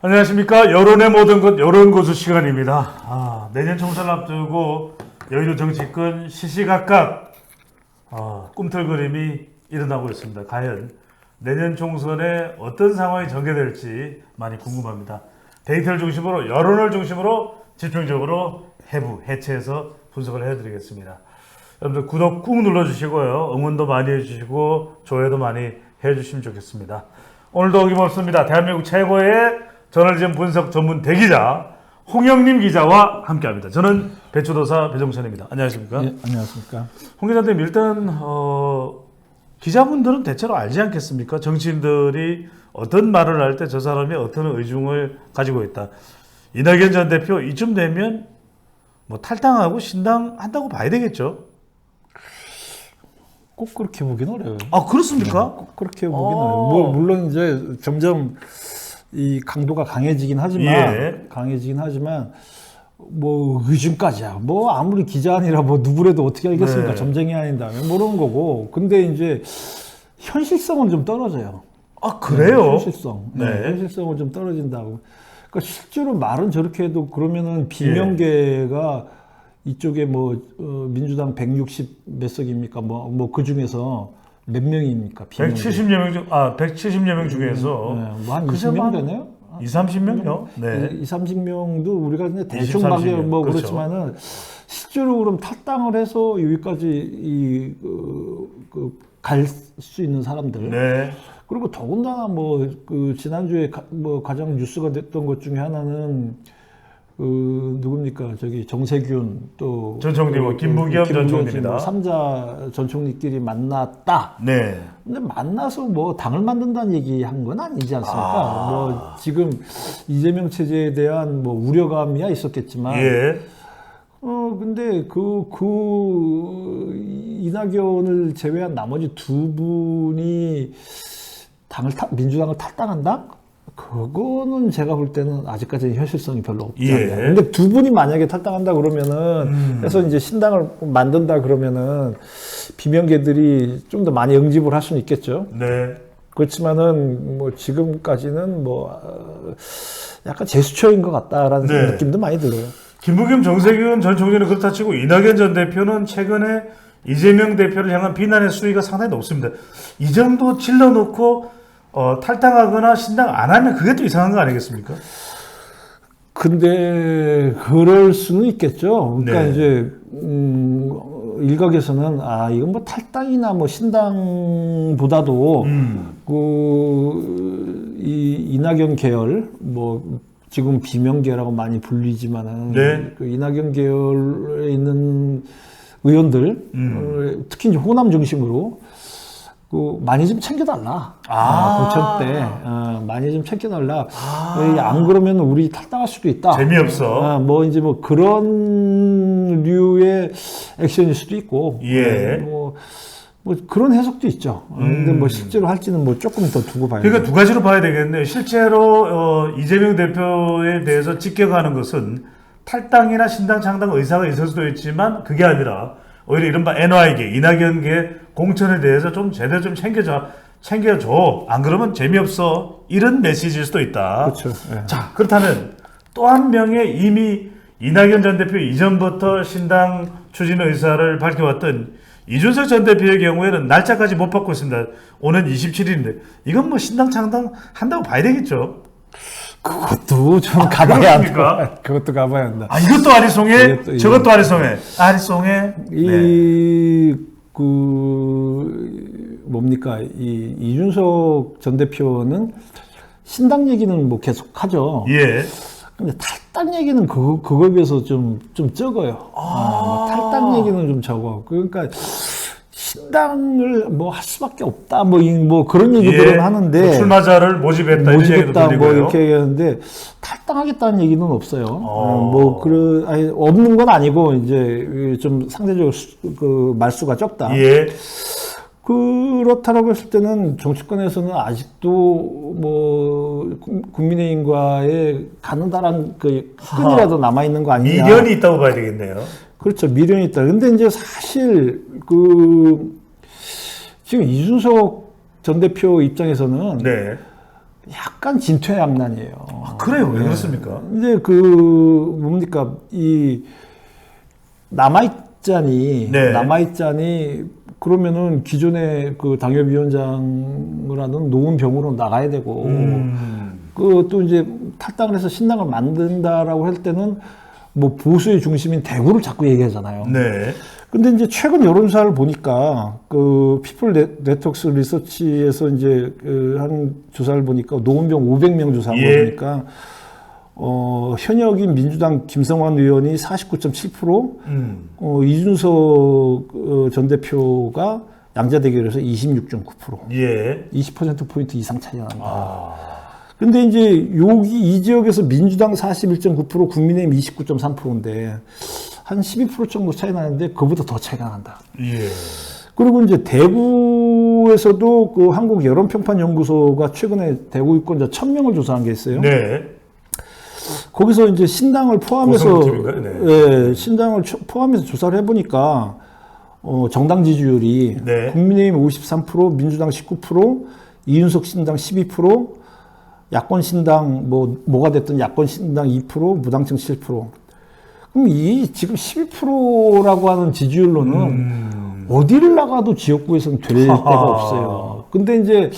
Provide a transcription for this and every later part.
안녕하십니까. 여론의 모든 것, 여론고수 시간입니다. 내년 총선을 앞두고 여의도 정치권 시시각각 꿈틀거림이 일어나고 있습니다. 과연 내년 총선에 어떤 상황이 전개될지 많이 궁금합니다. 데이터를 중심으로, 여론을 중심으로 집중적으로 해체해서 분석을 해드리겠습니다. 여러분들 구독 꾹 눌러주시고요. 응원도 많이 해주시고 좋아요도 많이 해주시면 좋겠습니다. 오늘도 어김없습니다. 대한민국 최고의 저널리즘 분석 전문 대기자 홍영림 기자와 함께합니다. 저는 배추도사 배종찬입니다. 안녕하십니까? 예, 안녕하십니까? 홍 기자님, 일단 기자분들은 대체로 알지 않겠습니까? 정치인들이 어떤 말을 할 때 저 사람이 어떤 의중을 가지고 있다. 이낙연 전 대표 이쯤 되면 뭐 탈당하고 신당한다고 봐야 되겠죠? 꼭 그렇게 보긴 어려워요. 아, 그렇습니까? 꼭 그렇게 보긴 어려워요. 뭐 물론 이제 점점 이 강도가 강해지긴 하지만 뭐 의중까지야. 뭐 아무리 기자 아니라 뭐 누구라도 어떻게 알겠습니까? 네. 점쟁이 아닌다면 모르는 거고. 근데 이제 현실성은 좀 떨어져요. 아, 그래요? 현실성. 네. 현실성은 좀 떨어진다고. 그러니까 실제로 말은 저렇게 해도 그러면은 비명계가 이쪽에 뭐 민주당 160 몇 석입니까? 뭐 그 중에서 몇 명입니까? 170여 명 중, 170여 명 중에서 뭐 한 20명 되네요? 2, 30명요? 네. 2, 30명도 우리가 그냥 20, 대충 30명. 봐도 뭐 그렇죠. 그렇지만은 실제로 그럼 탈당을 해서 여기까지 갈 수 있는 사람들. 네. 그리고 더군다나 뭐 그 지난주에 뭐 가장 뉴스가 됐던 것 중에 하나는 누굽니까? 저기 정세균 또 전 총리, 김부겸 전 총리입니다. 3자 전 총리끼리 만났다. 네. 근데 만나서 뭐 당을 만든다는 얘기 한 건 아니지 않습니까? 뭐 지금 이재명 체제에 대한 뭐 우려감이야 있었겠지만. 예. 근데 이낙연을 제외한 나머지 두 분이 민주당을 탈당한다? 그거는 제가 볼 때는 아직까지 현실성이 별로 없지 않나요? 예. 근데 두 분이 만약에 탈당한다 그러면은, 해서 이제 신당을 만든다 그러면은, 비명계들이 좀 더 많이 응집을 할 수는 있겠죠. 네. 그렇지만은, 뭐, 지금까지는 뭐, 약간 제스처인 것 같다라는 네. 느낌도 많이 들어요. 김부겸, 정세균 전 총리는 그렇다 치고 이낙연 전 대표는 최근에 이재명 대표를 향한 비난의 수위가 상당히 높습니다. 이 정도 질러놓고 탈당하거나 신당 안 하면 그게 또 이상한 거 아니겠습니까? 근데 그럴 수는 있겠죠. 그러니까 네. 이제 일각에서는 이건 뭐 탈당이나 뭐 신당보다도 이 이낙연 계열 뭐 지금 비명계라고 많이 불리지만은 네. 그 이낙연 계열에 있는 의원들 특히 이제 호남 중심으로 많이 좀 챙겨달라. 공천 때 많이 좀 챙겨달라. 안 그러면 우리 탈당할 수도 있다. 재미없어. 뭐 이제 뭐 그런 류의 액션일 수도 있고. 예. 뭐 그런 해석도 있죠. 근데 뭐 실제로 할지는 뭐 조금 더 두고 봐야 돼요. 그러니까 두 가지로 봐야 되겠네요. 실제로 이재명 대표에 대해서 직격하는 것은 탈당이나 신당 창당 의사가 있을 수도 있지만 그게 아니라 오히려 이른바 NY계, 이낙연계 공천에 대해서 좀 제대로 좀 챙겨줘. 안 그러면 재미없어. 이런 메시지일 수도 있다. 그렇죠. 예. 자, 그렇다면 또 한 명의 이미 이낙연 전 대표 이전부터 신당 추진 의사를 밝혀왔던 이준석 전 대표의 경우에는 날짜까지 못 받고 있습니다. 오는 27일인데 이건 뭐 신당 창당 한다고 봐야 되겠죠. 그것도 좀 가봐야 그렇습니까? 한다. 그것도 가봐야 한다. 이것도 아리송해, 이것도, 저것도 아리송해. 아리송해. 뭡니까? 이준석 전 대표는 신당 얘기는 뭐 계속 하죠. 예. 근데 탈당 얘기는 그거에 비해서 좀 적어요. 탈당 얘기는 좀 적어. 그러니까 신당을 뭐 할 수밖에 없다. 뭐 그런 얘기들은 하는데. 뭐 출마자를 모집했다. 이런 얘기도 뭐 들리고요. 이렇게 얘기하는데 탈당하겠다는 얘기는 없어요. 없는 건 아니고 이제 좀 상대적으로 그 말수가 적다. 예. 그렇다라고 했을 때는 정치권에서는 아직도 뭐 국민의힘과의 가느다란 그 끈이라도 남아 있는 거 아니냐. 미련이 있다고 봐야 되겠네요. 그렇죠. 미련이 있다. 근데 이제 사실 지금 이준석 전 대표 입장에서는 네. 약간 진퇴양난이에요. 그래요? 왜 그렇습니까? 이제 뭡니까, 남아있자니, 그러면은 기존의 그 당협위원장을 하는 노은병으로 나가야 되고, 또 이제 탈당을 해서 신당을 만든다라고 할 때는 뭐 보수의 중심인 대구를 자꾸 얘기하잖아요. 네. 근데 이제 최근 여론조사를 보니까 피플 네트워크스 리서치에서 이제 한 조사를 보니까 노은병 500명 조사한 거 보니까 현역인 민주당 김성환 의원이 49.7%, 이준석 전 대표가 양자 대결에서 26.9%, 20%포인트 이상 차이가 난다. 근데 이제 이 지역에서 민주당 41.9%, 국민의힘 29.3%인데 한 12% 정도 차이 나는데 그보다 더 차이가 난다. 그리고 이제 대구에서도 그 한국 여론평판연구소가 최근에 대구 유권자 1000명을 조사한 게 있어요. 네. 거기서 이제 신당을 포함해서 신당을 포함해서 조사를 해보니까 정당 지지율이 국민의힘 53%, 민주당 19%, 이준석 신당 12%, 야권 신당 뭐가 됐든 야권 신당 2%, 무당층 7%. 그럼 지금 12%라고 하는 지지율로는 어디를 나가도 지역구에서는 될 데가 없어요. 근데 이제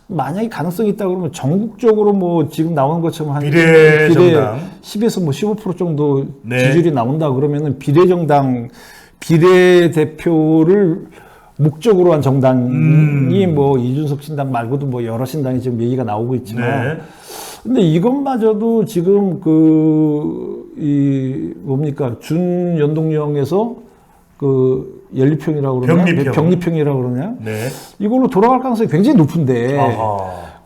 만약에 가능성이 있다 그러면 전국적으로 뭐 지금 나오는 것처럼 한 비례정당 10에서 뭐 15% 정도 지지율이 나온다 그러면은 비례대표를 목적으로 한 정당이 뭐 이준석 신당 말고도 뭐 여러 신당이 지금 얘기가 나오고 있지만 근데 이것마저도 지금 뭡니까 준연동형에서 연립형이라고 그러냐? 병립형이라고 그러냐? 이걸로 돌아갈 가능성이 굉장히 높은데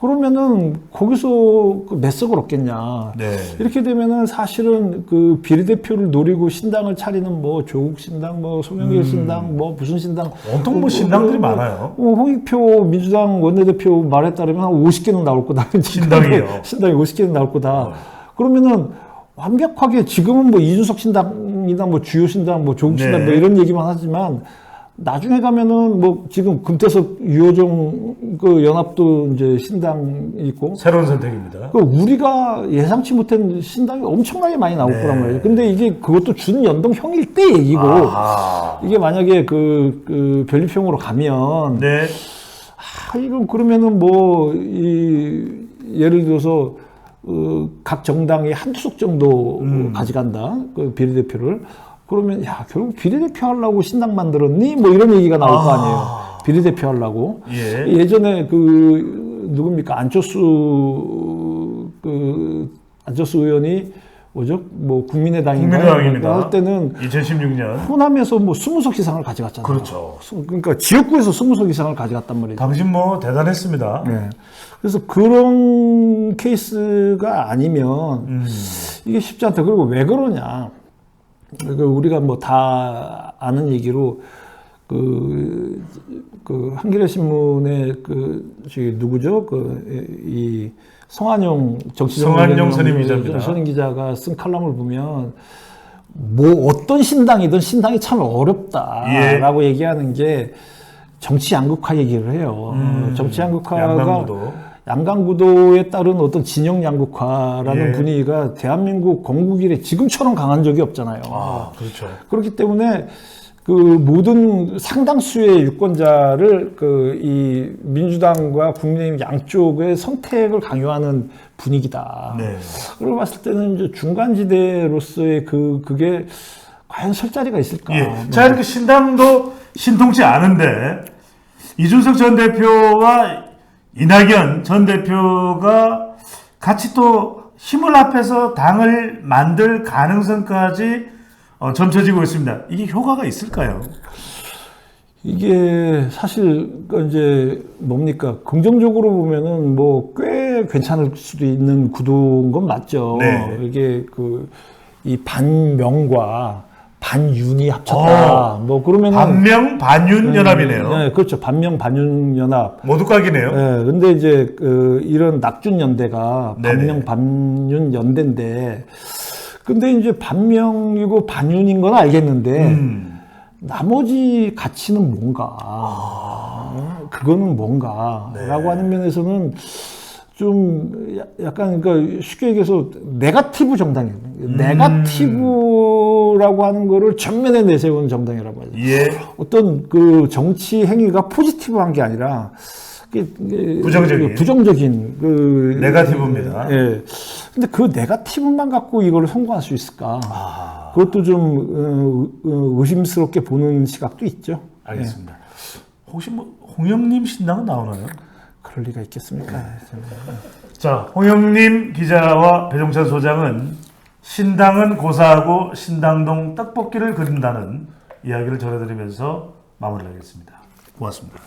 그러면은 거기서 몇 석을 얻겠냐? 이렇게 되면은 사실은 비례대표를 노리고 신당을 차리는 뭐 조국 신당, 뭐 송영길 신당, 뭐 무슨 신당, 온통 뭐 신당들이 많아요. 홍익표 민주당 원내대표 말에 따르면 한 50개는 나올 거다. 신당이 50개는 나올 거다. 그러면은 완벽하게 지금은 뭐 이준석 신당이나 뭐 주요 신당, 뭐 조국 신당 뭐 이런 얘기만 하지만 나중에 가면은 뭐 지금 금태섭 유호정 연합도 이제 신당 있고 새로운 선택입니다. 우리가 예상치 못한 신당이 엄청나게 많이 나올 거란 말이에요. 근데 이게 그것도 준연동형일 때 얘기고 이게 만약에 변립형으로 가면 이건 그러면은 뭐 예를 들어서 각 정당이 한두 석 정도 가져간다. 비례대표를. 그러면 결국 비례대표 하려고 신당 만들었니? 뭐 이런 얘기가 나올 거 아니에요. 비례대표 하려고. 예전에 누굽니까? 안철수 의원이 뭐 국민의당인가 할 때는 2016년 호남에서 뭐 20석 이상을 가져갔잖아요. 그렇죠. 그러니까 지역구에서 20석 이상을 가져갔단 말이죠. 당신 뭐 대단했습니다. 그래서 그런 케이스가 아니면 이게 쉽지 않다. 그리고 왜 그러냐? 우리가 뭐 다 아는 얘기로 한겨레 신문의 누구죠? 이 성한용 선임 기자가 쓴 칼럼을 보면 뭐 어떤 신당이든 신당이 참 어렵다라고 얘기하는 게 정치 양극화 얘기를 해요. 정치 양극화가 양강구도에 따른 어떤 진영 양극화라는 분위기가 대한민국 건국 이래 지금처럼 강한 적이 없잖아요. 그렇죠. 그렇기 때문에 모든 상당수의 유권자를 이 민주당과 국민의힘 양쪽의 선택을 강요하는 분위기다. 그걸 봤을 때는 이제 중간지대로서의 그게 과연 설 자리가 있을까? 자, 이렇게 신당도 신통치 않은데 이준석 전 대표와 이낙연 전 대표가 같이 또 힘을 합해서 당을 만들 가능성까지 점쳐지고 있습니다. 이게 효과가 있을까요? 이게 사실 이제 뭡니까? 긍정적으로 보면은 뭐 꽤 괜찮을 수도 있는 구도인 건 맞죠. 이게 이 반명과 반윤이 합쳤다. 뭐 그러면은 반명 반윤 연합이네요. 그렇죠. 반명 반윤 연합. 모두 깍이네요. 근데 이제 이런 낙준 연대가 반명 반윤 연대인데, 근데 이제 반명이고 반윤인 건 알겠는데 나머지 가치는 뭔가? 그거는 뭔가? 라고 하는 면에서는 좀 약간 그러니까 쉽게 얘기해서 네거티브 정당이에요. 네거티브라고 하는 거를 전면에 내세우는 정당이라고 하죠. 예. 어떤 그 정치 행위가 포지티브한 게 아니라 부정적인 그 네거티브입니다. 예. 근데 그 네거티브만 갖고 이거를 성공할 수 있을까? 그것도 좀 의심스럽게 보는 시각도 있죠. 알겠습니다. 혹시 뭐 홍영님 신당은 나오나요? 그럴 리가 있겠습니까? 자, 홍영님 기자와 배종찬 소장은 신당은 고사하고 신당동 떡볶이를 그린다는 이야기를 전해드리면서 마무리하겠습니다. 고맙습니다.